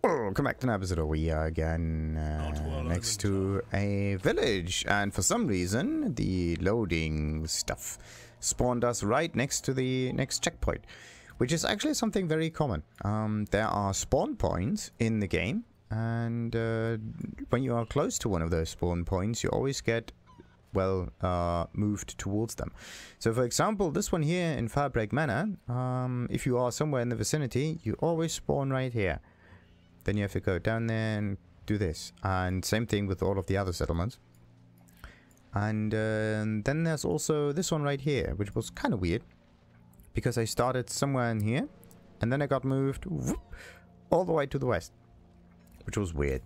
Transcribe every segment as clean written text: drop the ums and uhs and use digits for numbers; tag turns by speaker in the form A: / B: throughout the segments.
A: Welcome back to an episode. We are again next to a village, and for some reason the loading stuff spawned us right next to the next checkpoint, which is actually something very common. There are spawn points in the game, and when you are close to one of those spawn points, you always get, well, moved towards them. So for example, this one here in Firebreak Manor, if you are somewhere in the vicinity, you always spawn right here. Then you have to go down there and do this. And same thing with all of the other settlements. And then there's also this one right here, which was kind of weird, because I started somewhere in here, and then I got moved whoop, all the way to the west, which was weird.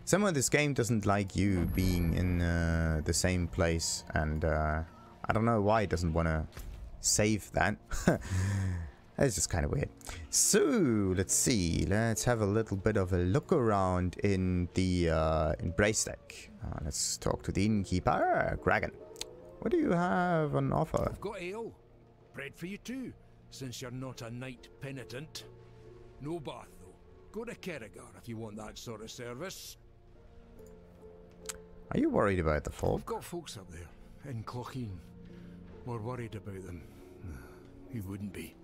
A: Somehow this game doesn't like you being in the same place, and I don't know why it doesn't want to save that. It's just kind of weird. So let's see. Let's have a little bit of a look around in the in Braestaig. Let's talk to the innkeeper, Gragan. What do you have on offer?
B: I've got ale, bread for you too, since you're not a knight penitent. No bath though. Go to Kerrigar if you want that sort of service.
A: Are you worried about the folk?
B: I've got folks up there, in Clocheen. We're worried about them. Who wouldn't be?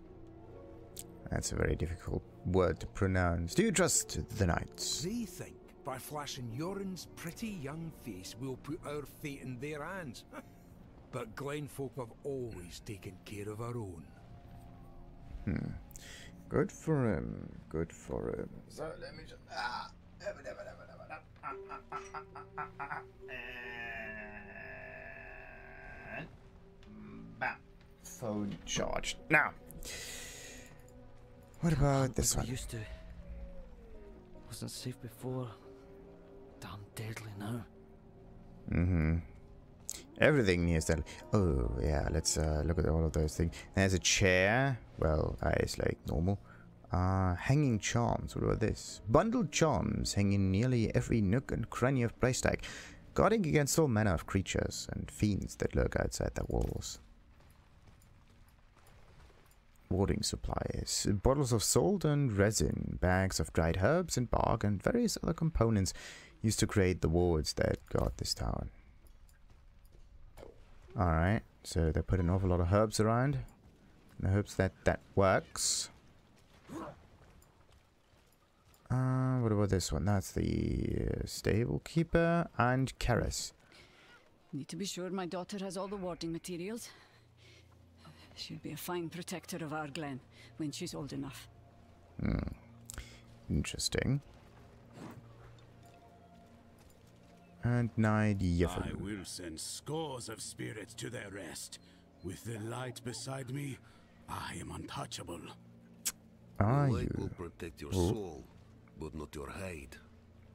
A: That's a very difficult word to pronounce. Do you trust the knights?
B: They think by flashing Yoren's pretty young face we'll put our fate in their hands. But Glenfolk have always taken care of our own.
A: Good for him. Good for him. So let me just... Bam. Phone charged. Now, what about this one?
C: Used to. Wasn't safe before. Damn deadly now.
A: Everything near deadly. Oh yeah, let's look at all of those things. There's a chair. Well, it's like normal. Hanging charms. What about this? Bundled charms hang in nearly every nook and cranny of Braestaig, guarding against all manner of creatures and fiends that lurk outside their walls. Warding supplies. Bottles of salt and resin, bags of dried herbs and bark, and various other components used to create the wards that guard this town. Alright, so they put an awful lot of herbs around, in the hopes that that works. What about this one? That's the stable keeper and Karis.
D: Need to be sure my daughter has all the warding materials. She'll be a fine protector of our glen when she's old enough.
A: Interesting. And Diablo.
E: I will send scores of spirits to their rest. With the light beside me, I am untouchable.
A: Are
F: the light
A: you?
F: will protect your soul, but not your hide.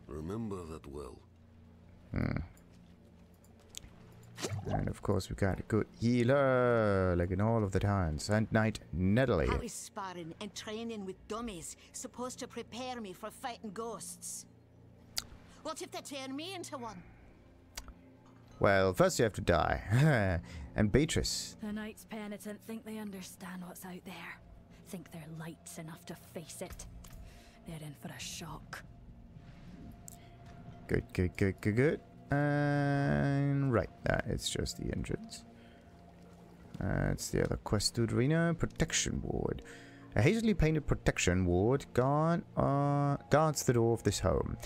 F: Remember that well.
A: And of course we got a good healer, like in all of the towns. And Knight Nedley.
G: I was sparring and training with dummies, supposed to prepare me for fighting ghosts. What if they turn me into one?
A: Well, first you have to die. And Beatrice.
H: The Knights Penitent think they understand what's out there. Think they're lights enough to face it. They're in for a shock.
A: Good, good, good, good, good. And right, it's just the entrance. It's the other quest to Reno. Protection ward. A hastily painted protection ward guards the door of this home.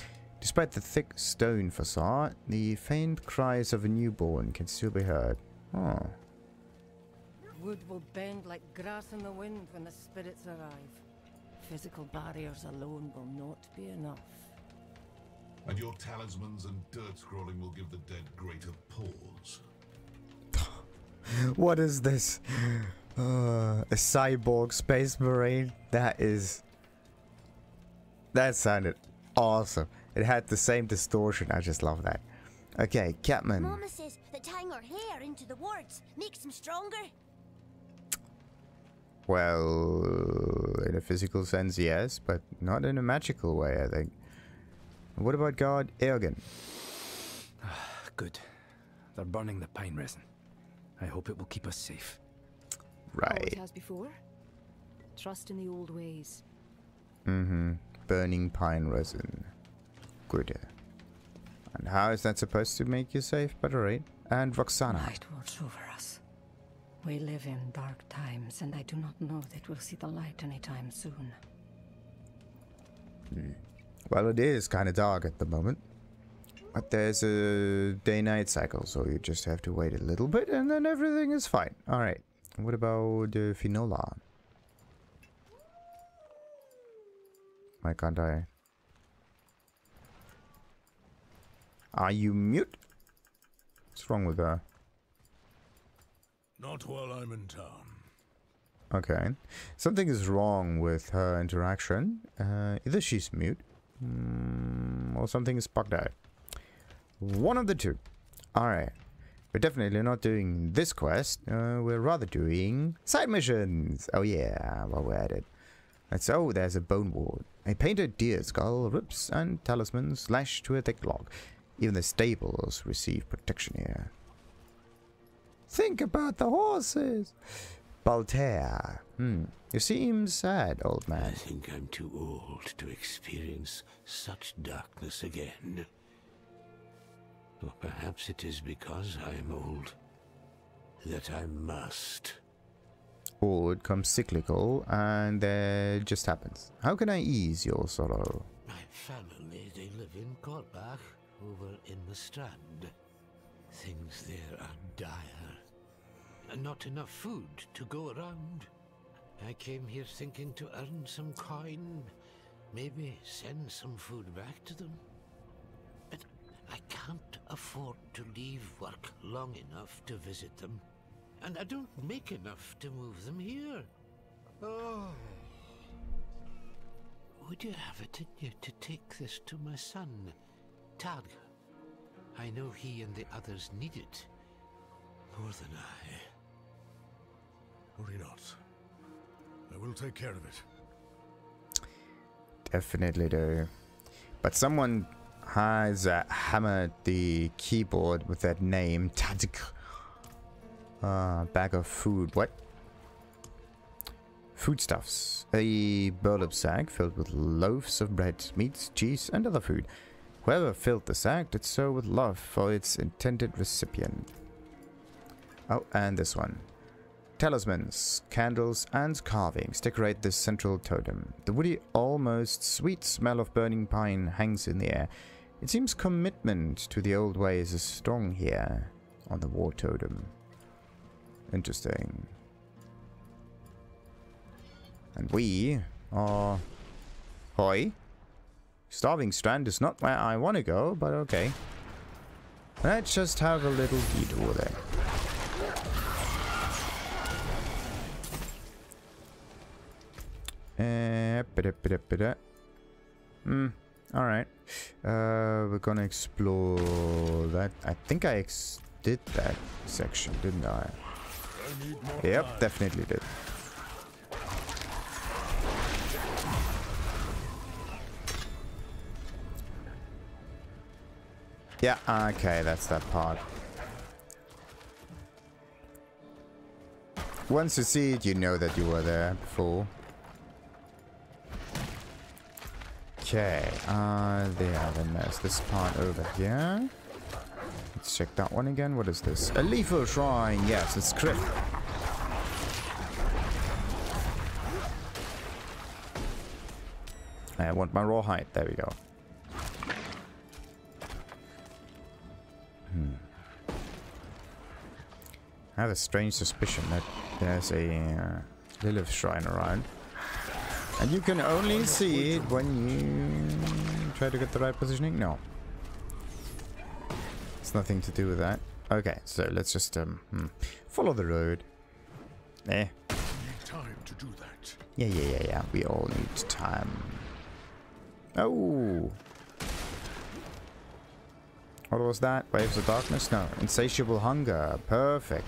A: Despite the thick stone facade, the faint cries of a newborn can still be heard. Oh.
I: Wood will bend like grass in the wind when the spirits arrive. Physical barriers alone will not be enough.
J: And your talismans and dirt scrolling will give the dead greater pause.
A: What is this? A cyborg space marine? That sounded awesome. It had the same distortion. I just love that. Okay, Catman.
G: Mama says that tying her hair into the wards makes them stronger.
A: Well, in a physical sense, yes, but not in a magical way, I think. What about God Eogan?
C: Good. They're burning the pine resin. I hope it will keep us safe.
A: Right.
K: Always has before. Trust in the old ways.
A: burning pine resin. Good. And how is that supposed to make you safe? But alright. And Roxana.
I: Night watch over us. We live in dark times, and I do not know that we'll see the light anytime soon.
A: Well, it is kind of dark at the moment. But there's a day-night cycle, so you just have to wait a little bit, and then everything is fine. Alright. What about Finola? Why can't I? Are you mute? What's wrong with her?
E: Not while I'm in town.
A: Okay. Something is wrong with her interaction. Either she's mute, or something is bugged out. One of the two. Alright. We're definitely not doing this quest. We're rather doing side missions. Oh yeah, while we're at it. Let's, oh, there's a bone ward. A painted deer skull, ribs, and talismans lashed to a thick log. Even the stables receive protection here. Think about the horses. Baltair. You seem sad, old man.
F: I think I'm too old to experience such darkness again. Or perhaps it is because I am old that I must.
A: Or it comes cyclical, and that just happens. How can I ease your sorrow?
F: My family, they live in Corbach, over in the Strand. Things there are dire. And not enough food to go around. I came here thinking to earn some coin, maybe send some food back to them. But I can't afford to leave work long enough to visit them. And I don't make enough to move them here. Oh. Would you have it in you to take this to my son, Tadhg? I know he and the others need it more than I.
E: Worry not. I will take care of it.
A: Definitely do. But someone has hammered the keyboard with that name, Tadhg. Bag of food. What? Foodstuffs. A burlap sack filled with loaves of bread, meats, cheese, and other food. Whoever filled the sack did so with love for its intended recipient. Oh, and this one. Talismans, candles, and carvings decorate this central totem. The woody, almost sweet smell of burning pine hangs in the air. It seems commitment to the old ways is strong here on the war totem. Interesting. And we are... Hoi. Starving Strand is not where I want to go, but okay. Let's just have a little detour there. Alright. We're gonna explore that. I think I did that section, didn't I? Yep, definitely did. Yeah, okay, that's that part. Once you see it, you know that you were there before. Okay, there, then there's this part over here. Let's check that one again. What is this? A lethal shrine. Yes, it's crypt. I want my rawhide. There we go. I have a strange suspicion that there's a Lilith shrine around. And you can only see it when you try to get the right positioning? No. It's nothing to do with that. Okay, so let's just follow the road. Eh.
E: We need time to do that.
A: Yeah. We all need time. Oh. What was that? Waves of darkness? No. Insatiable hunger. Perfect.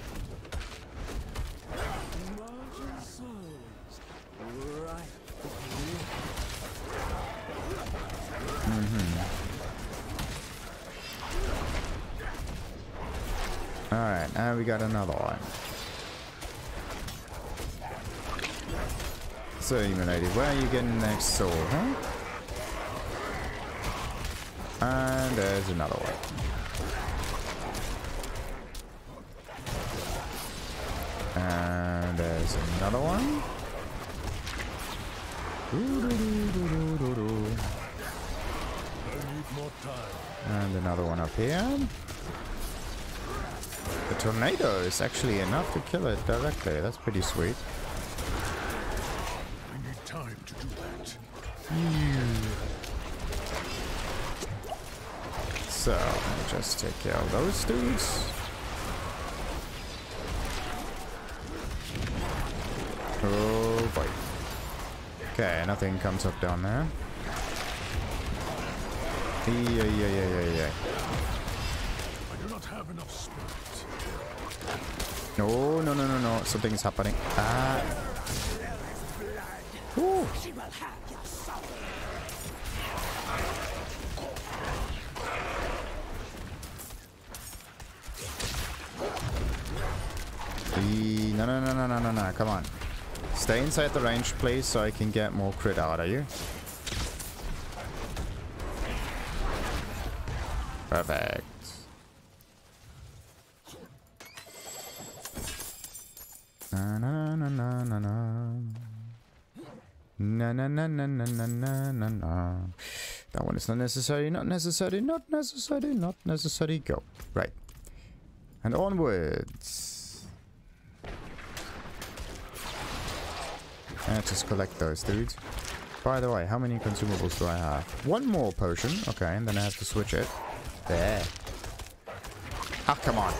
A: Alright, and we got another one. So, human lady, where are you getting next soul, huh? And there's another one. And there's another one. And another one up here. The tornado is actually enough to kill it directly. That's pretty sweet.
E: I need time to do that.
A: So, let me just take care of those dudes. Oh boy. Okay, nothing comes up down there. Yeah.
E: I do not have enough spirit.
A: No. Something's happening. Ah. Ooh. No. Come on. Stay inside the range, please, so I can get more crit out of you. Perfect. Na. That one is not necessary, not necessary. Go. Right. And onwards. Just collect those dudes. By the way, how many consumables do I have? One more potion. Okay, and then I have to switch it. There. Ah, come on.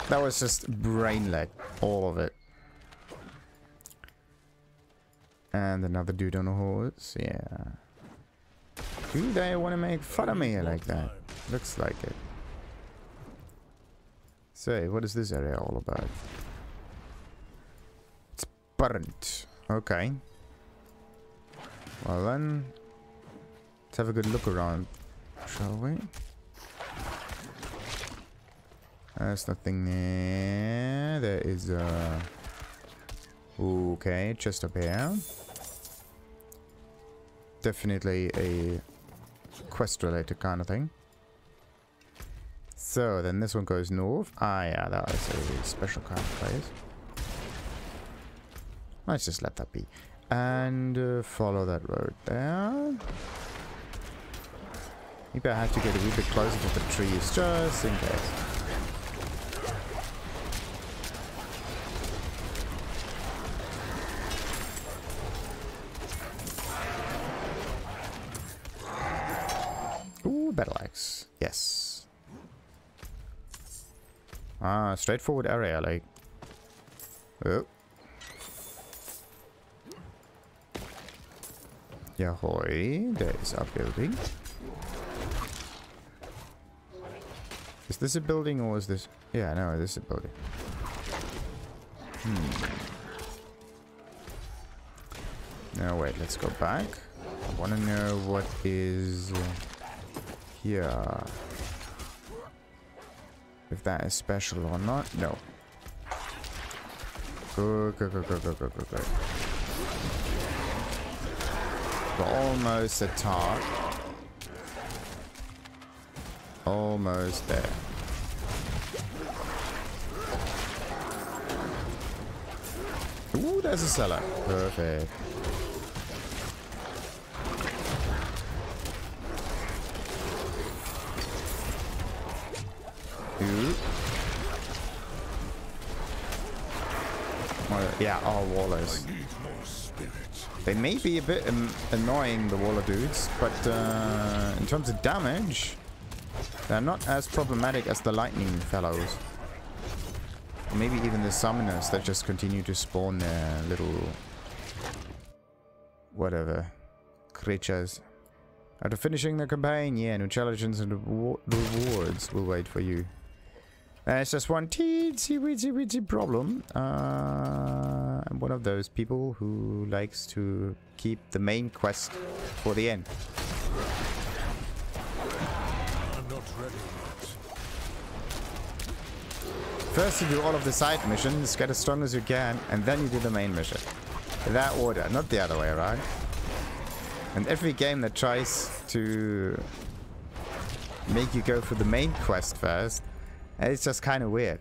A: That was just brain lag. All of it. And another dude on a horse. Yeah. Do they want to make fun of me like that? Looks like it. Say, what is this area all about? It's burnt. Okay. Well then, let's have a good look around, shall we? There's nothing there. There is okay, just up here. Definitely a quest-related kind of thing. So, then this one goes north. Ah, yeah, that is a special kind of place. Let's just let that be. And follow that road there. Maybe I have to get a wee bit closer to the trees, just in case. Ooh, battle axe. Yes. Ah, straightforward area, like. Oh. Yahoy, there is our building. Is this a building or is this... Yeah, no, this is a building. No, wait, let's go back. I want to know what is here. If that is special or not. No. Good. We're almost at Tadhg. Almost there. Ooh, there's a cellar. Perfect. Ooh. Well, yeah, our wallers. They may be a bit annoying, the waller dudes, but in terms of damage, they're not as problematic as the lightning fellows. Or maybe even the summoners that just continue to spawn their little... whatever. Creatures. After finishing the campaign, yeah, new challenges and rewards will wait for you. It's just one teensy problem. I'm one of those people who likes to keep the main quest for the end.
E: I'm not ready yet.
A: First you do all of the side missions, get as strong as you can, and then you do the main mission. In that order, not the other way around. And every game that tries to make you go for the main quest first, it's just kind of weird.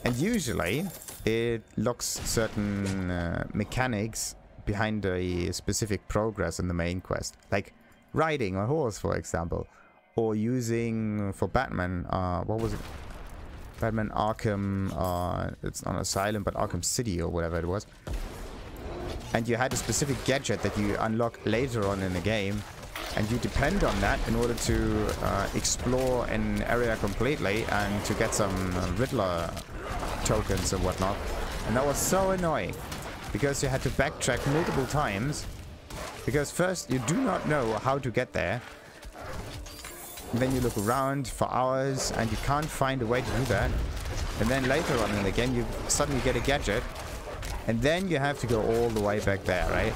A: And usually it locks certain mechanics behind a specific progress in the main quest, like riding a horse, for example, or using for Batman, what was it? Batman Arkham, it's not Asylum, but Arkham City or whatever it was. And you had a specific gadget that you unlock later on in the game, and you depend on that in order to explore an area completely and to get some Riddler tokens and whatnot. And that was so annoying, because you had to backtrack multiple times, because first you do not know how to get there. And then you look around for hours and you can't find a way to do that. And then later on in the game you suddenly get a gadget, and then you have to go all the way back there, right?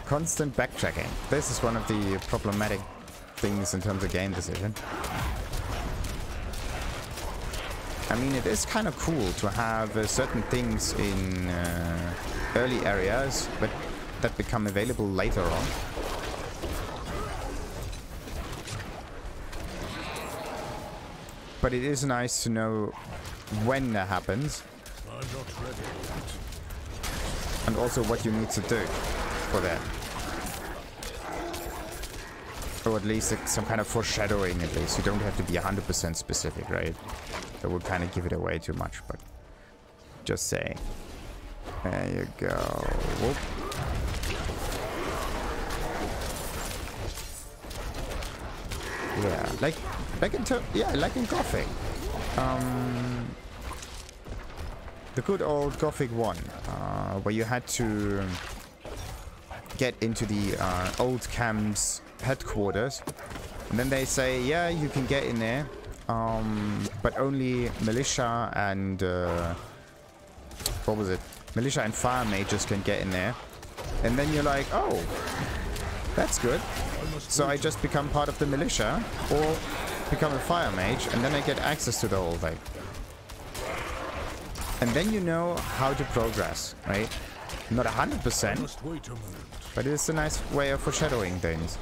A: Constant backtracking. This is one of the problematic things in terms of game decision. I mean, it is kind of cool to have certain things in early areas, but that become available later on. But it is nice to know when that happens.
E: I'm not ready yet.
A: And also what you need to do for that. Or at least some kind of foreshadowing, at least. You don't have to be 100% specific, right? That would kind of give it away too much, but just saying. There you go. Whoop. Yeah, like in Gothic. The good old Gothic 1, where you had to get into the old camp's headquarters, and then they say, yeah, you can get in there, but only militia and what was it? Militia and fire mages can get in there. And then you're like, oh, that's good. So I just become part of the militia or become a fire mage, and then I get access to the whole thing. And then you know how to progress, right? Not 100%, but it's a nice way of foreshadowing things.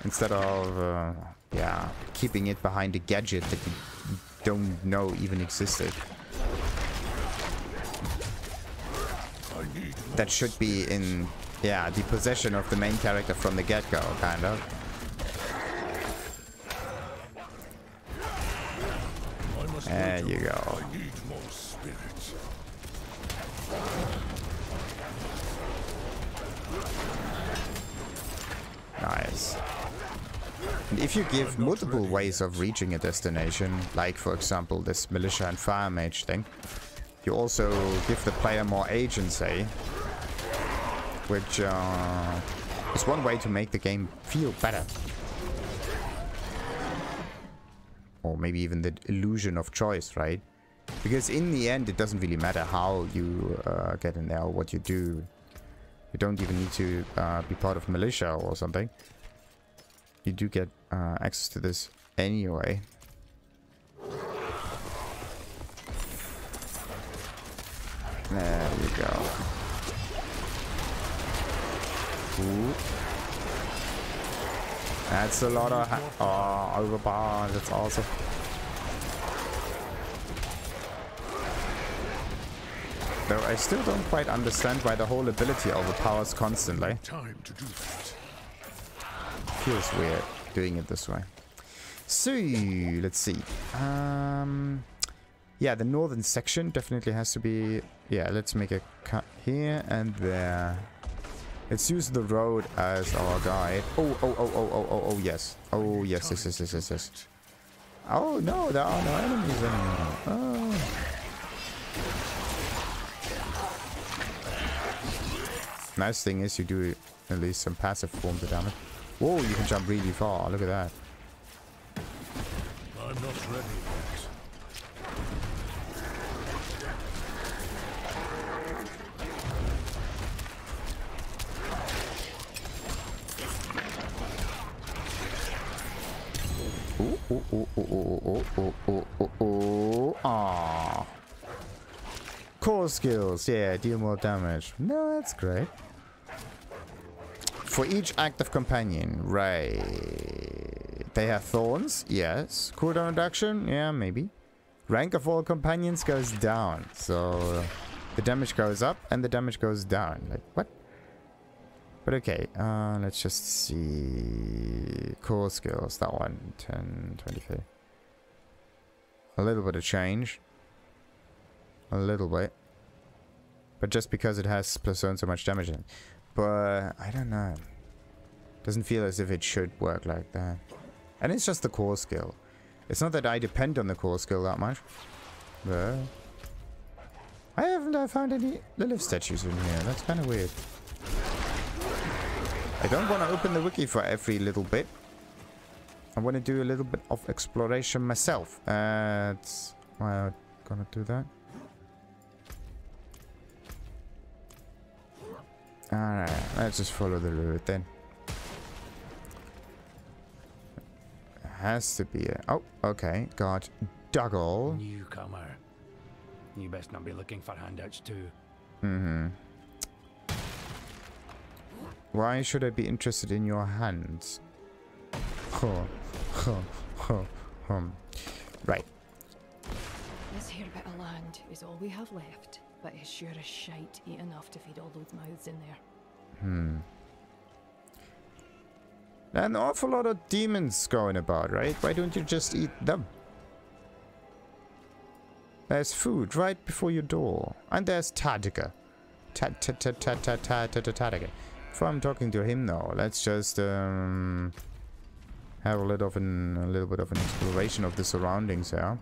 A: Instead of, yeah, keeping it behind a gadget that you don't know even existed. That should be in, yeah, the possession of the main character from the get-go, kind of. There you go. Nice. And if you give multiple ways of reaching a destination, like for example this militia and fire mage thing, you also give the player more agency, which is one way to make the game feel better. Or maybe even the illusion of choice, right? Because in the end it doesn't really matter how you get in there or what you do. You don't even need to be part of militia or something. You do get access to this anyway. There you go. Ooh. That's a lot of overpower. That's awesome. Though I still don't quite understand why the whole ability overpowers constantly.
E: Time to do that.
A: Feels weird doing it this way. So let's see. Yeah, the northern section definitely has to be. Yeah, let's make a cut here and there. Let's use the road as our guide. Oh, yes. Oh, yes. Oh, no, there are no enemies anymore. Oh. Nice thing is you do at least some passive forms of damage. Whoa, you can jump really far. Look at that.
E: I'm not ready yet.
A: core skills. Yeah, deal more damage. No, that's great. For each active companion. Right. They have thorns. Yes. Cooldown reduction. Yeah, maybe. Rank of all companions goes down. So the damage goes up and the damage goes down. Like, what? But okay. Let's just see. Core skills. That one. 10, 23. A little bit of change. A little bit. But just because it has plus so much damage in it. But I don't know. Doesn't feel as if it should work like that. And it's just the core skill. It's not that I depend on the core skill that much. But I haven't found any Lilith statues in here. That's kind of weird. I don't want to open the wiki for every little bit. I want to do a little bit of exploration myself. That's why I'm gonna do that. Alright, let's just follow the route then. Has to be a... Oh, okay. Got Dougal.
C: Newcomer. You best not be looking for handouts too.
A: Mm-hmm. Why should I be interested in your hands? Right.
H: This here bit of land is all we have left, but it's sure as shite eat enough to feed all those mouths in there.
A: An awful lot of demons going about, right? Why don't you just eat them? There's food right before your door. And there's Tadhg. Tadhg. Before I'm talking to him now, let's just have a little bit of an exploration of the surroundings here.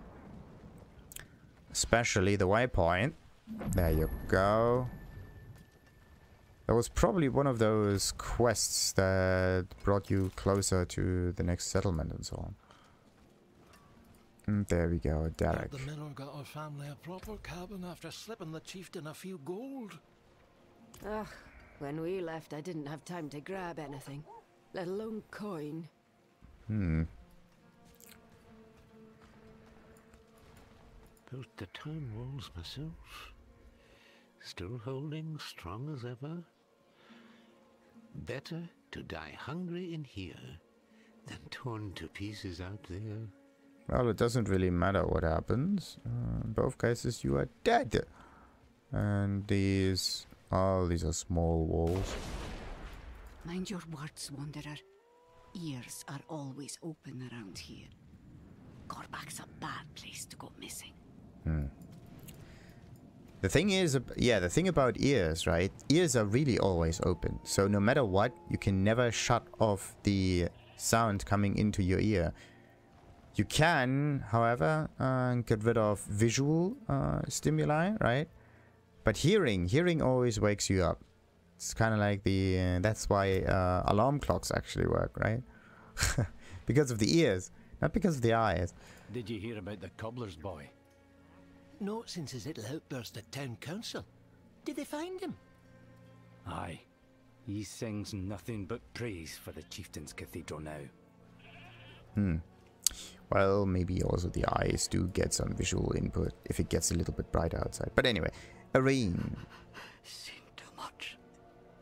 A: Especially the waypoint. There you go. That was probably one of those quests that brought you closer to the next settlement and so on. And there we go, Derek.
F: The miller got our family a proper cabin after slipping the chieftain a few gold.
I: Ugh, when we left I didn't have time to grab anything, let alone coin.
F: Built the town walls myself. Still holding strong as ever. Better to die hungry in here than torn to pieces out there.
A: Well, it doesn't really matter what happens. In both cases, you are dead. And these are small walls.
D: Mind your words, Wanderer. Ears are always open around here. Corbach's a bad place to go missing.
A: The thing is, yeah, the thing about ears, right? Ears are really always open. So no matter what, you can never shut off the sound coming into your ear. You can, however, get rid of visual stimuli, right? But hearing always wakes you up. It's kind of like the, that's why alarm clocks actually work, right? Because of the ears, not because of the eyes.
C: Did you hear about the cobbler's boy?
F: Not since his little outburst at town council. Did they find him?
C: Aye. He sings nothing but praise for the chieftain's cathedral now.
A: Well, maybe also the eyes do get some visual input if it gets a little bit brighter outside. But anyway, Irene.
D: Seen too much.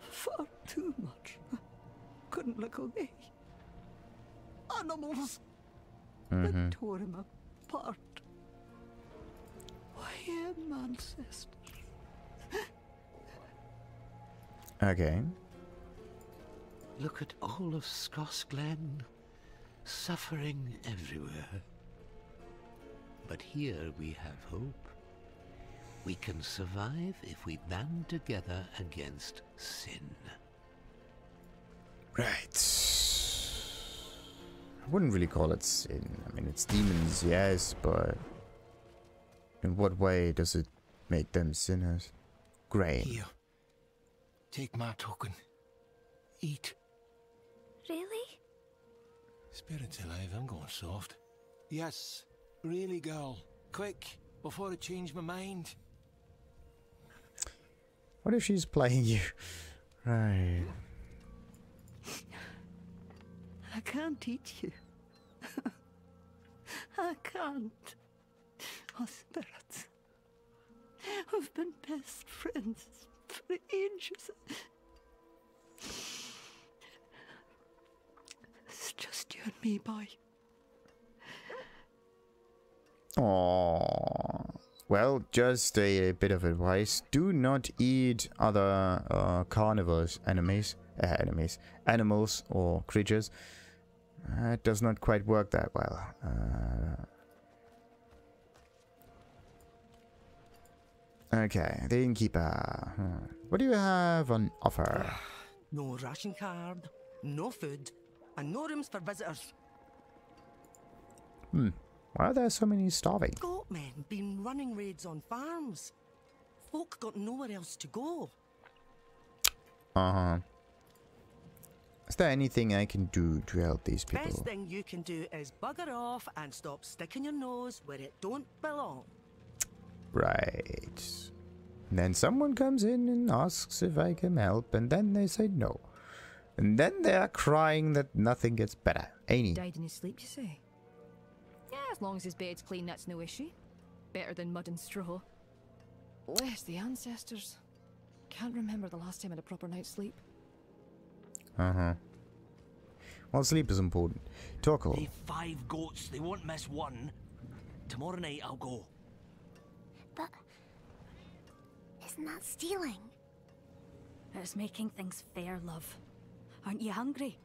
D: Far too much. Couldn't look away. Animals that tore him apart. Why ancestors?
A: Okay.
F: Look at all of Scorched Glen. Suffering everywhere. But here we have hope. We can survive if we band together against sin.
A: Right. I wouldn't really call it sin. I mean, it's demons, yes, but in what way does it make them sinners? Great.
F: Here. Take my token. Eat.
H: Really?
F: Spirit's alive, I'm going soft. Yes, really, girl. Quick, before I change my mind.
A: What if she's playing you? Right.
D: I can't eat you. I can't. Oh, spirits. Of
I: We've been best friends for ages. It's just you and me, boy.
A: Aww. Well, just a bit of advice. Do not eat other carnivores, animals or creatures. It does not quite work that well. Okay, the innkeeper. What do you have on offer?
K: No ration card, no food, and no rooms for visitors.
A: Why are there so many starving?
K: Goatmen been running raids on farms. Folk got nowhere else to go.
A: Is there anything I can do to help these people?
K: Best thing you can do is bugger off and stop sticking your nose where it don't belong.
A: Right. And then someone comes in and asks if I can help, and then they say no. And then they are crying that nothing gets better. Ain't he?
L: Died in his sleep, you say? Yeah, as long as his bed's clean, that's no issue. Better than mud and straw. Bless the ancestors. Can't remember the last time I had a proper night's sleep.
A: Well, sleep is important. Torkel.
M: They've 5 goats. They won't miss one. Tomorrow night I'll go.
G: But isn't that stealing?
H: It's making things fair, love. Aren't you hungry?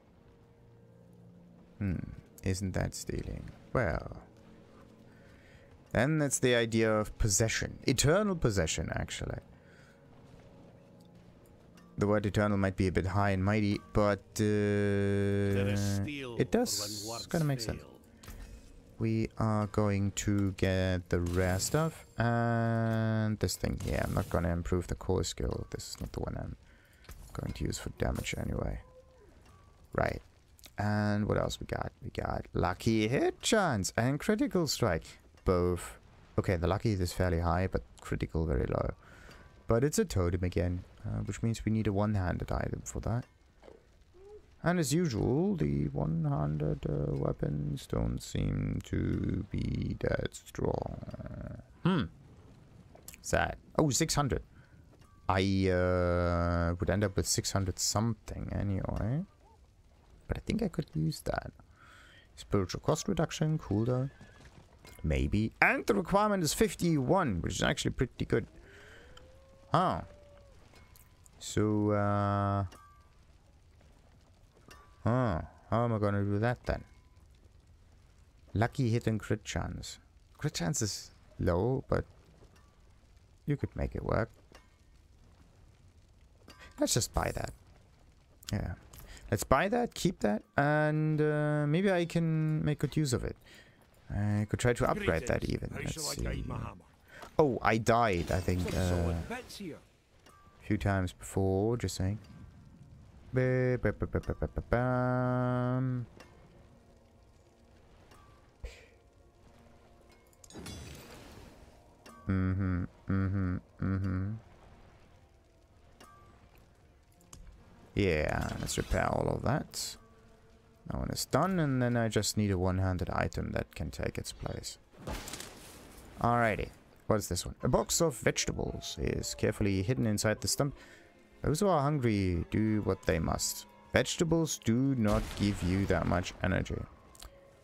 A: Isn't that stealing? Well, then that's the idea of possession. Eternal possession, actually. The word eternal might be a bit high and mighty, but it does kind of make sense. We are going to get the rare stuff and this thing here. I'm not going to improve the core skill. This is not the one I'm going to use for damage anyway. Right. And what else we got? We got lucky hit chance and critical strike. Both. Okay, the lucky is fairly high, but critical very low. But it's a totem again, which means we need a one-handed item for that. And as usual, the one-handed weapons don't seem to be that strong. Sad. Oh, 600. I would end up with 600 something anyway. But I think I could use that. Spiritual cost reduction, cooldown. Maybe. And the requirement is 51, which is actually pretty good. Oh. So, how am I gonna do that then? Lucky hit and crit chance. Crit chance is low, but you could make it work. Let's just buy that. Yeah. Let's buy that, keep that, and maybe I can make good use of it. I could try to upgrade that even. Let's see. Oh, I died, I think, a few times before, just saying. Yeah, let's repair all of that. That one is done, and then I just need a one-handed item that can take its place. Alrighty, what is this one? A box of vegetables is carefully hidden inside the stump. Those who are hungry do what they must. Vegetables do not give you that much energy.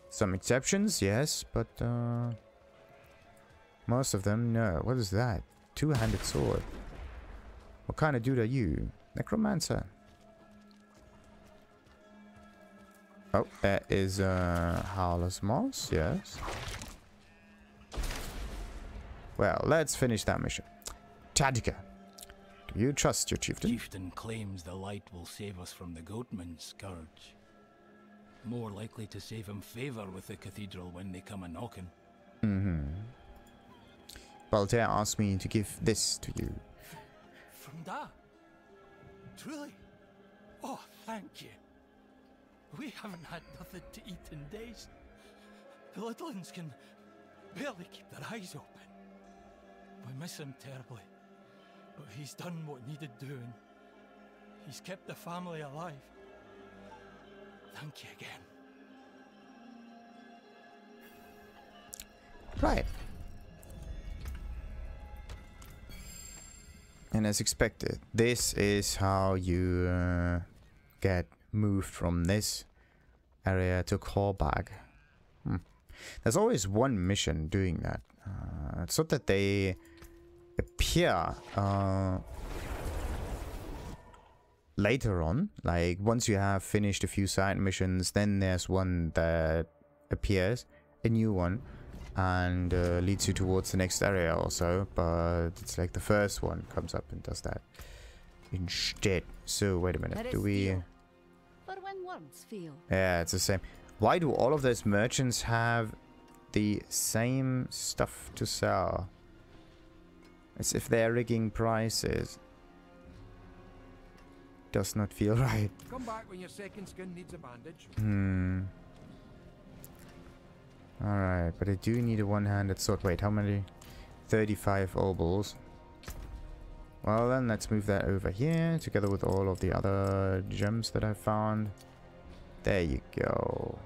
A: Some exceptions, yes, but most of them, no. What is that? Two-handed sword. What kind of dude are you? Necromancer. Oh, that is Howler's Moss, yes. Well, let's finish that mission. Tadhg, do you trust your chieftain?
C: Chieftain claims the light will save us from the goatman's scourge. More likely to save him favour with the cathedral when they come a-knocking.
A: Baltair asked me to give this to you.
M: From that? Truly? Oh, thank you. We haven't had nothing to eat in days. The little ones can barely keep their eyes open. We miss him terribly, but he's done what needed doing. He's kept the family alive. Thank you again.
A: Right. And as expected, this is how you get moved from this area to Corbach. There's always one mission doing that. It's not that they appear later on. Like, once you have finished a few side missions, then there's one that appears, a new one, and leads you towards the next area also. But it's like the first one comes up and does that instead. So, wait a minute. Do we...
D: For when words feel.
A: Yeah, it's the same. Why do all of those merchants have the same stuff to sell? As if they're rigging prices. Does not feel right.
B: Come back when your second skin needs a bandage.
A: Alright, but I do need a one-handed sword. Wait, how many? 35 obols. Well then, let's move that over here, together with all of the other gems that I found. There you go.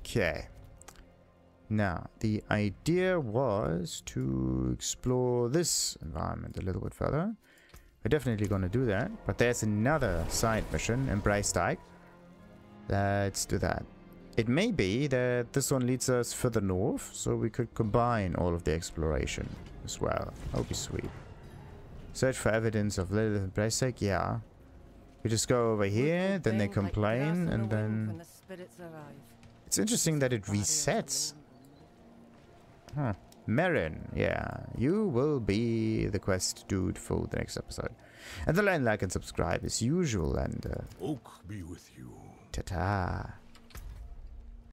A: Okay. Now, the idea was to explore this environment a little bit further. We're definitely going to do that. But there's another side mission in Braestaig. Let's do that. It may be that this one leads us further north, so we could combine all of the exploration as well. That would be sweet. Search for evidence of Lilith and Braestaig, yeah. We just go over here, then they complain, and then... It's interesting that it resets. Huh. Merrin, yeah. You will be the quest dude for the next episode. And the like and subscribe as usual, and...
E: Oak be with you.
A: Ta-ta.